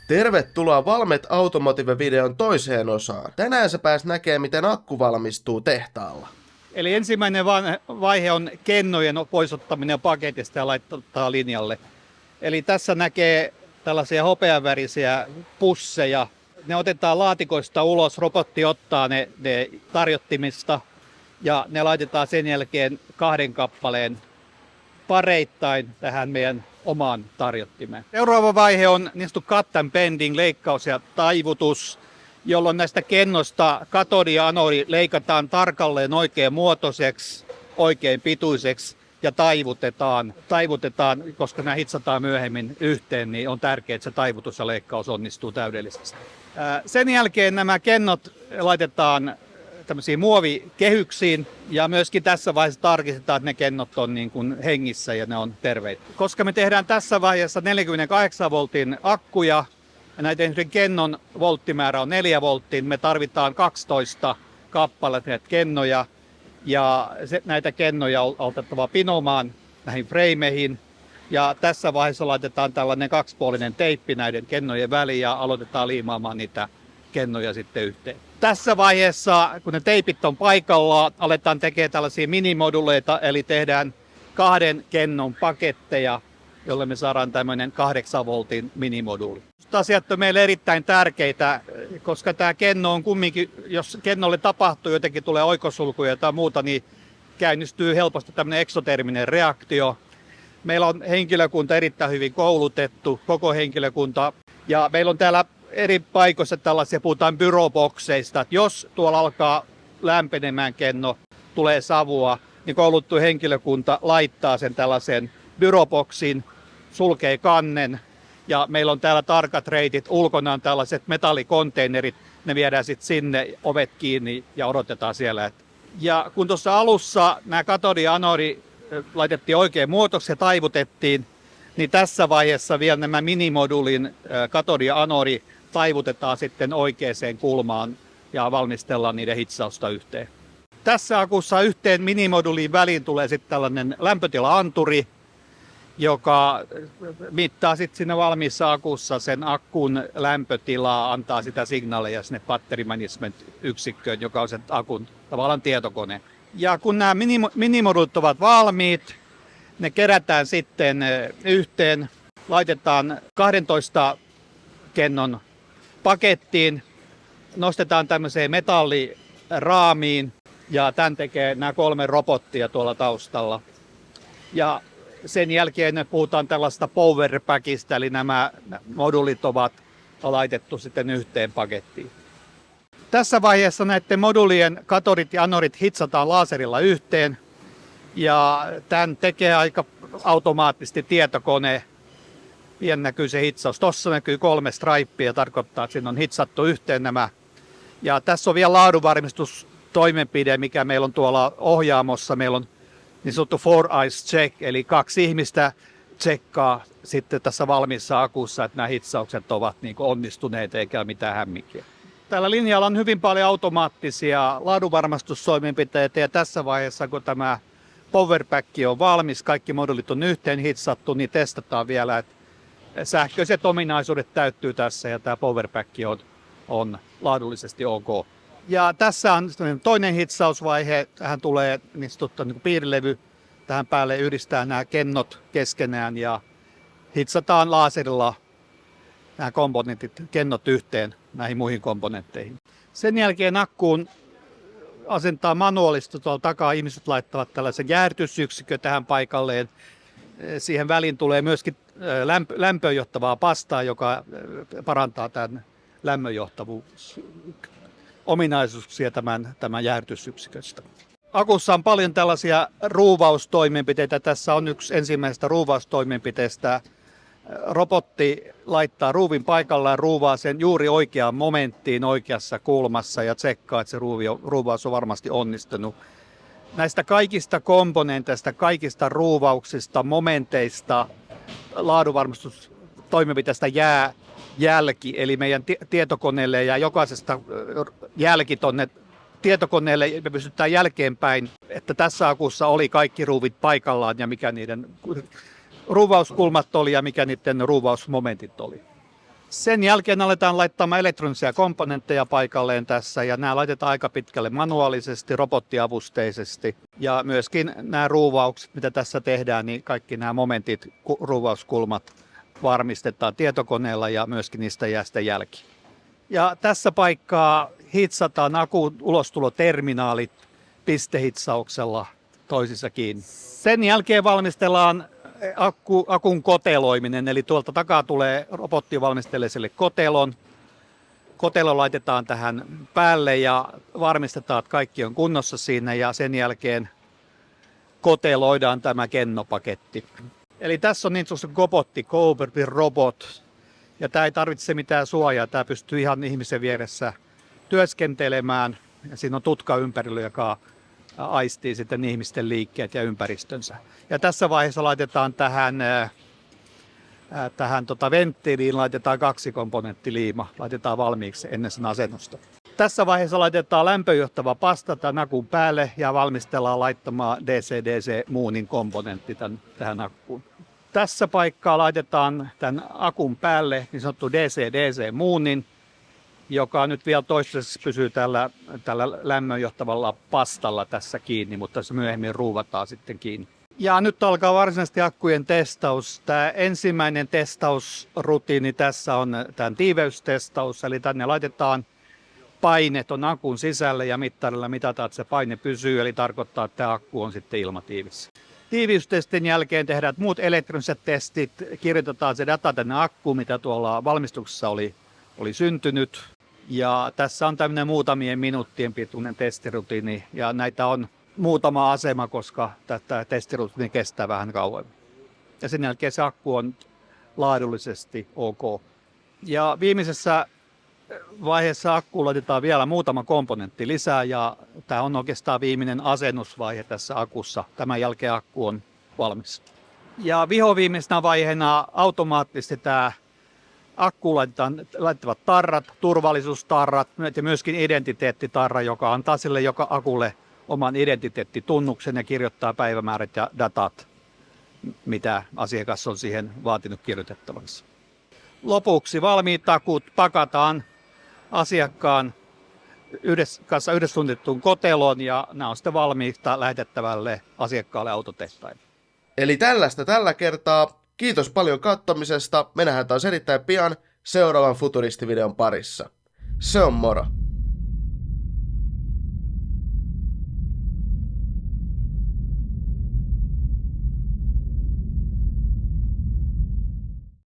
Tervetuloa Valmet Automotive-videon toiseen osaan. Tänään sä pääs näkemään, miten akku valmistuu tehtaalla. Eli ensimmäinen vaihe on kennojen poisottaminen paketista ja laittaa linjalle. Eli tässä näkee tällaisia hopeavärisiä pusseja. Ne otetaan laatikoista ulos, robotti ottaa ne tarjottimista ja ne laitetaan sen jälkeen 2 kappaleen pareittain tähän meidän omaan tarjottimeen. Seuraava vaihe on niin sanottu cut and bending, leikkaus ja taivutus, jolloin näistä kennosta katodi ja anodi leikataan tarkalleen oikein muotoiseksi, oikein pituiseksi ja taivutetaan, koska nämä hitsataan myöhemmin yhteen, niin on tärkeää, että se taivutus ja leikkaus onnistuu täydellisesti. Sen jälkeen nämä kennot laitetaan tämmöisiin muovikehyksiin ja myöskin tässä vaiheessa tarkistetaan, että ne kennot on niin kuin hengissä ja ne on terveitä. Koska me tehdään tässä vaiheessa 48 voltin akkuja ja näiden kennon volttimäärä on 4 volttia, me tarvitaan 12 kappaletta kennoja ja näitä kennoja on otettava pinomaan näihin freimeihin. Ja tässä vaiheessa laitetaan tällainen kaksipuolinen teippi näiden kennojen väliin ja aloitetaan liimaamaan niitä kennoja sitten yhteen. Tässä vaiheessa, kun ne teipit on paikalla, aletaan tekemään tällaisia minimoduleita, eli tehdään 2 kennon paketteja, jolle me saadaan tämmöinen 8 voltin minimoduuli. Asiat on meille erittäin tärkeitä, koska tämä kenno on kumminkin, jos kennolle tapahtuu jotenkin, tulee oikosulkuja tai muuta, niin käynnistyy helposti tämmöinen eksoterminen reaktio. Meillä on henkilökunta erittäin hyvin koulutettu, koko henkilökunta, ja meillä on täällä eri paikoissa tällaisia, puhutaan byrobokseista, että jos tuolla alkaa lämpenemään kenno, tulee savua, niin kouluttu henkilökunta laittaa sen tällaisen byroboksin, sulkee kannen, ja meillä on täällä tarkat reitit, ulkona on tällaiset metallikonteinerit, ne viedään sitten sinne, ovet kiinni ja odotetaan siellä. Ja kun tuossa alussa nämä katodi ja anodi laitettiin oikein muotoksi ja taivutettiin, niin tässä vaiheessa vielä nämä minimodulin katodi ja anodi taivutetaan sitten oikeaan kulmaan ja valmistellaan niiden hitsausta yhteen. Tässä akussa yhteen minimoduliin väliin tulee sitten tällainen lämpötila-anturi, joka mittaa sitten siinä valmiissa akussa sen akkun lämpötilaa, antaa sitä signaaleja sinne battery management yksikköön, joka on sen akun tavallaan tietokone. Ja kun nämä minimodulit ovat valmiit, ne kerätään sitten yhteen, laitetaan 12 kennon pakettiin, nostetaan tämmöiseen metalliraamiin ja tämän tekee nämä 3 robottia tuolla taustalla. Ja sen jälkeen puhutaan tällaista powerpackista, eli nämä moduulit ovat laitettu sitten yhteen pakettiin. Tässä vaiheessa näiden modulien katodit ja anodit hitsataan laserilla yhteen ja tämän tekee aika automaattisesti tietokone. Pian näkyy se hitsaus. Tuossa näkyy 3 stripea, tarkoittaa, että siinä on hitsattu yhteen nämä. Ja tässä on vielä laadunvarmistustoimenpide, mikä meillä on tuolla ohjaamossa. Meillä on niin sanottu 4 eyes check, eli 2 ihmistä tsekkaa sitten tässä valmiissa akussa, että nämä hitsaukset ovat niin kuin onnistuneet eikä ole mitään hämminkiä. Tällä linjalla on hyvin paljon automaattisia laadunvarmistustoimenpiteitä ja tässä vaiheessa, kun tämä powerpack on valmis, kaikki moduulit on yhteen hitsattu, niin testataan vielä, että sähköiset ominaisuudet täyttyy tässä ja tämä powerpack on laadullisesti ok. Ja tässä on toinen hitsausvaihe, tähän tulee niin sanottu niin piirilevy, tähän päälle yhdistää nämä kennot keskenään ja hitsataan laserilla nämä komponentit, kennot yhteen näihin muihin komponentteihin. Sen jälkeen akkuun asentaa manuaalista tuolla takaa, ihmiset laittavat tällaisen jäähdytysyksikön tähän paikalleen. Siihen väliin tulee myöskin lämpöön johtavaa pastaa, joka parantaa tämän lämmönjohtavuusominaisuuksia tämän jäähdytysyksiköstä. Akussa on paljon tällaisia ruuvaustoimenpiteitä. Tässä on yksi ensimmäistä ruuvaustoimenpiteestä. Robotti laittaa ruuvin paikallaan, ruuvaa sen juuri oikeaan momenttiin oikeassa kulmassa ja tsekkaa, että se ruuvaus on varmasti onnistunut. Näistä kaikista komponenteista, kaikista ruuvauksista, momenteista, laadunvarmistustoimenpiteistä jää jälki, eli meidän tietokoneelle ja jokaisesta jälki tuonne tietokoneelle me pystytään jälkeenpäin, että tässä akussa oli kaikki ruuvit paikallaan ja mikä niiden ruuvauskulmat oli ja mikä niiden ruuvausmomentit oli. Sen jälkeen aletaan laittamaan elektronisia komponentteja paikalleen tässä ja nämä laitetaan aika pitkälle manuaalisesti, robottiavusteisesti. Ja myöskin nämä ruuvaukset, mitä tässä tehdään, niin kaikki nämä momentit, ruuvauskulmat varmistetaan tietokoneella ja myöskin niistä jää sitten jälki. Ja tässä paikkaa hitsataan akun ulostuloterminaalit pistehitsauksella toisissa kiinni. Sen jälkeen valmistellaan akun koteloiminen, eli tuolta takaa tulee robotti valmistelee sille kotelon. Kotelo laitetaan tähän päälle ja varmistetaan, että kaikki on kunnossa siinä ja sen jälkeen koteloidaan tämä kennopaketti. Eli tässä on niin sanottu Gobotti, Cooperative Robot. Ja tämä ei tarvitse mitään suojaa, tämä pystyy ihan ihmisen vieressä työskentelemään. Ja siinä on tutka ympärillä, joka aistii sitten ihmisten liikkeet ja ympäristönsä. Ja tässä vaiheessa laitetaan tähän venttiiliin laitetaan 2-komponenttiliima, laitetaan valmiiksi ennen sen asennusta. Tässä vaiheessa laitetaan lämpöjohtava pasta tämän akun päälle ja valmistellaan laittamaan DC-DC-muunin komponentti tähän akkuun. Tässä paikkaa laitetaan tämän akun päälle niin sanottu DC-DC-muunin, joka nyt vielä toistaiseksi pysyy tällä lämmönjohtavalla pastalla tässä kiinni, mutta se myöhemmin ruuvataan sitten kiinni. Ja nyt alkaa varsinaisesti akkujen testaus. Tämä ensimmäinen testausrutiini tässä on tämän tiiveystestaus, eli tänne laitetaan paine ton akun sisälle ja mittarilla mitataan, että se paine pysyy, eli tarkoittaa, että tämä akku on sitten ilmatiivis. Tiiviystestin jälkeen tehdään muut elektroniset testit, kirjoitetaan se data tänne akkuun, mitä tuolla valmistuksessa oli syntynyt. Ja tässä on tämmöinen muutamien minuuttien pituinen testirutiini ja näitä on muutama asema, koska tätä testirutiini kestää vähän kauemmin. Ja sen jälkeen se akku on laadullisesti ok. Ja viimeisessä vaiheessa akkuun laitetaan vielä muutama komponentti lisää ja tämä on oikeastaan viimeinen asennusvaihe tässä akussa. Tämän jälkeen akku on valmis. Ja vihoviimeisenä vaiheena automaattisesti tämä akkuun laitettavat tarrat, turvallisuustarrat ja myöskin identiteettitarra, joka antaa sille joka akulle oman identiteettitunnuksen ja kirjoittaa päivämäärät ja datat, mitä asiakas on siihen vaatinut kirjoitettavaksi. Lopuksi valmiit akut pakataan asiakkaan kanssa yhdessä suunniteltuun koteloon ja nämä on sitten valmiita lähetettävälle asiakkaalle autotehtaille. Eli tällaista tällä kertaa. Kiitos paljon katsomisesta. Me nähdään taas erittäin pian seuraavan futuristivideon parissa. Se on moro!